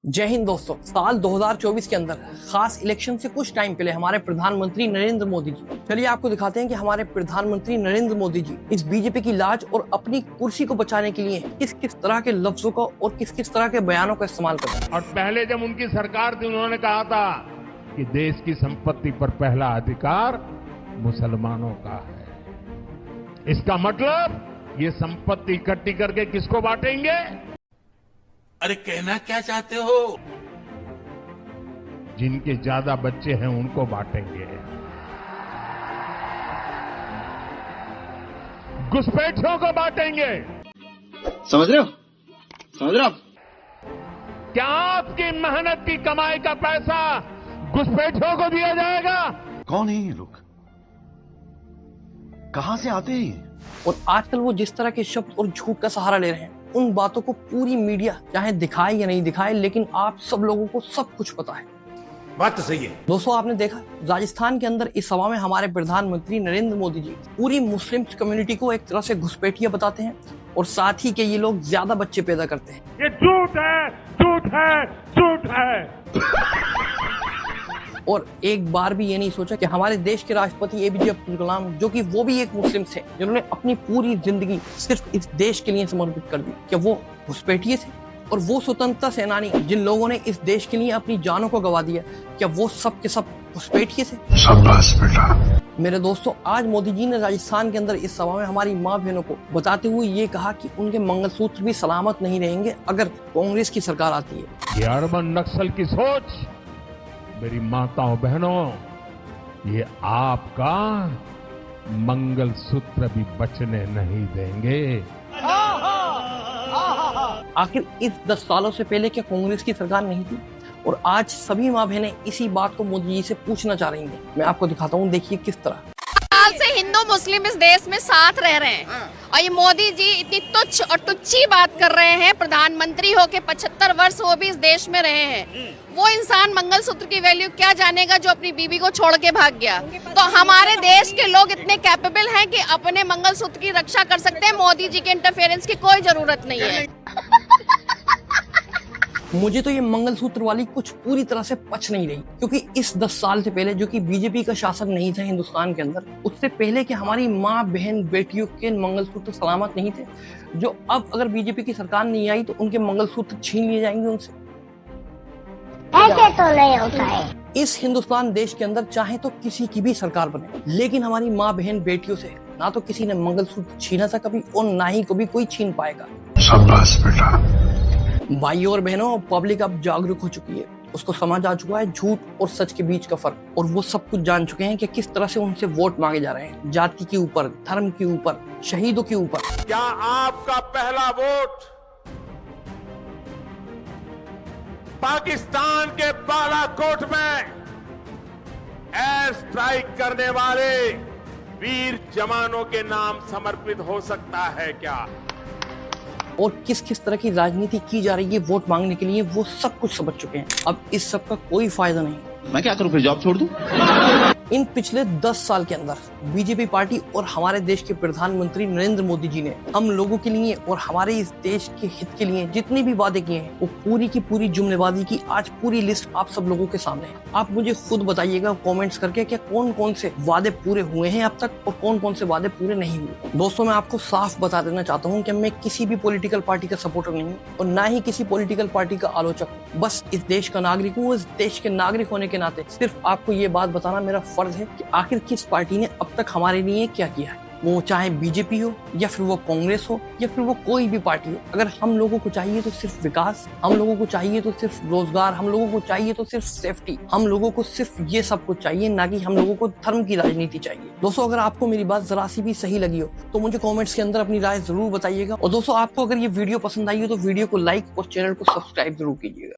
जय हिंद दोस्तों। साल 2024 के अंदर खास इलेक्शन से कुछ टाइम पहले हमारे प्रधानमंत्री नरेंद्र मोदी जी, चलिए आपको दिखाते हैं कि हमारे प्रधानमंत्री नरेंद्र मोदी जी इस बीजेपी की लाज और अपनी कुर्सी को बचाने के लिए किस किस तरह के लफ्जों का और किस किस तरह के बयानों का इस्तेमाल करते हैं। और पहले जब उनकी सरकार थी उन्होंने कहा था कि देश की संपत्ति पर पहला अधिकार मुसलमानों का है। इसका मतलब ये संपत्ति इकट्ठी करके किसको बांटेंगे? अरे कहना क्या चाहते हो? जिनके ज्यादा बच्चे हैं उनको बांटेंगे। घुसपैठियों को बांटेंगे। समझ रहे हो? समझ रहे हो? क्या आपकी मेहनत की कमाई का पैसा घुसपैठियों को दिया जाएगा? कौन है ये लोग? कहां से आते हैं? और आजकल वो जिस तरह के शब्द और झूठ का सहारा ले रहे हैं, उन बातों को पूरी मीडिया चाहे दिखाए या नहीं दिखाए, लेकिन आप सब लोगों को सब कुछ पता है। बात तो सही है दोस्तों, आपने देखा राजस्थान के अंदर इस सभा में हमारे प्रधानमंत्री नरेंद्र मोदी जी पूरी मुस्लिम कम्युनिटी को एक तरह से घुसपैठिया बताते हैं और साथ ही के ये लोग ज्यादा बच्चे पैदा करते हैं। ये झूठ है, झूठ है, झूठ है। और एक बार भी ये नहीं सोचा कि हमारे देश के राष्ट्रपति एपीजे अब्दुल कलाम, जो कि वो भी एक मुस्लिम थे, जिन्होंने अपनी पूरी जिंदगी सिर्फ इस देश के लिए समर्पित कर दी, क्या वो घुसपैठिए थे? और वो स्वतंत्रता सेनानी जिन लोगों ने इस देश के लिए अपनी जानों को गवा दिया, क्या वो सब के सब घुसपैठिए थे? शाबाश बेटा। मेरे दोस्तों, आज मोदी जी ने राजस्थान के अंदर इस सभा में हमारी माँ बहनों को बताते हुए ये कहा कि उनके मंगलसूत्र भी सलामत नहीं रहेंगे अगर कांग्रेस की सरकार आती है। ये अर्बन नक्सल की सोच, मेरी माताओं बहनों, ये आपका मंगलसूत्र भी बचने नहीं देंगे। आखिर इस 10 सालों से पहले क्या कांग्रेस की सरकार नहीं थी? और आज सभी माँ बहनें इसी बात को मोदी जी से पूछना चाह रही हैं। मैं आपको दिखाता हूँ, देखिए किस तरह। साल से हिंदू मुस्लिम इस देश में साथ रह रहे हैं और ये मोदी जी इतनी तुच्छ और टुच्ची बात कर रहे हैं। प्रधानमंत्री होके 75 वर्ष वो भी इस देश में रहे हैं। वो इंसान मंगलसूत्र की वैल्यू क्या जानेगा जो अपनी बीवी को छोड़ के भाग गया? तो हमारे देश के लोग इतने कैपेबल हैं कि अपने मंगलसूत्र की रक्षा कर सकते हैं। मोदी जी के इंटरफेरेंस की कोई जरूरत नहीं है। मुझे तो ये मंगलसूत्र वाली कुछ पूरी तरह से पच नहीं रही, क्योंकि इस 10 साल से पहले जो कि बीजेपी का शासन नहीं था हिंदुस्तान के अंदर, उससे पहले कि हमारी माँ बहन बेटियों के मंगलसूत्र सलामत नहीं थे, जो अब अगर बीजेपी की सरकार नहीं आई तो उनके मंगलसूत्र छीन लिए जाएंगे उनसे। ऐसे तो नहीं होता है। इस हिंदुस्तान देश के अंदर चाहे तो किसी की भी सरकार बने, लेकिन हमारी माँ बहन बेटियों से ना तो किसी ने मंगलसूत्र छीना था कभी, और ना ही कभी कोई छीन पाएगा। शाबाश बेटा। भाइयों और बहनों, पब्लिक अब जागरूक हो चुकी है। उसको समझ आ चुका है झूठ और सच के बीच का फर्क, और वो सब कुछ जान चुके हैं कि किस तरह से उनसे वोट मांगे जा रहे हैं, जाति के ऊपर, धर्म के ऊपर, शहीदों के ऊपर। क्या आपका पहला वोट पाकिस्तान के बालाकोट में एयर स्ट्राइक करने वाले वीर जवानों के नाम समर्पित हो सकता है क्या? और किस किस तरह की राजनीति की जा रही है वोट मांगने के लिए, वो सब कुछ समझ चुके हैं। अब इस सब का कोई फायदा नहीं। मैं क्या करूं, फिर जॉब छोड़ दूं? इन पिछले 10 साल के अंदर बीजेपी पार्टी और हमारे देश के प्रधानमंत्री नरेंद्र मोदी जी ने हम लोगों के लिए और हमारे इस देश के हित के लिए जितने भी वादे किए हैं, वो पूरी की पूरी जुम्मेवारी की आज पूरी लिस्ट आप सब लोगों के सामने है। आप मुझे खुद बताइएगा कमेंट्स करके कि कौन कौन से वादे पूरे हुए हैं अब तक और कौन कौन से वादे पूरे नहीं हुए। दोस्तों, मैं आपको साफ बता देना चाहता हूँ कि मैं किसी भी पॉलिटिकल पार्टी का सपोर्टर नहीं हूँ और ना ही किसी पॉलिटिकल पार्टी का आलोचक हूँ। बस इस देश का नागरिक हूँ। इस देश के नागरिक होने के नाते सिर्फ आपको ये बात बताना मेरा फर्ज है कि आखिर किस पार्टी ने अब तक हमारे लिए क्या किया है। वो चाहे बीजेपी हो या फिर वो कांग्रेस हो या फिर वो कोई भी पार्टी हो, अगर हम लोगों को चाहिए तो सिर्फ विकास, हम लोगों को चाहिए तो सिर्फ रोजगार, हम लोगों को चाहिए तो सिर्फ सेफ्टी, हम लोगों को सिर्फ ये सब कुछ चाहिए, ना कि हम लोगों को धर्म की राजनीति चाहिए। दोस्तों, अगर आपको मेरी बात जरा सी भी सही लगी हो तो मुझे कमेंट्स के अंदर अपनी राय जरूर बताइएगा। और दोस्तों, आपको अगर ये वीडियो पसंद आई हो तो वीडियो को लाइक और चैनल को सब्सक्राइब जरूर कीजिएगा।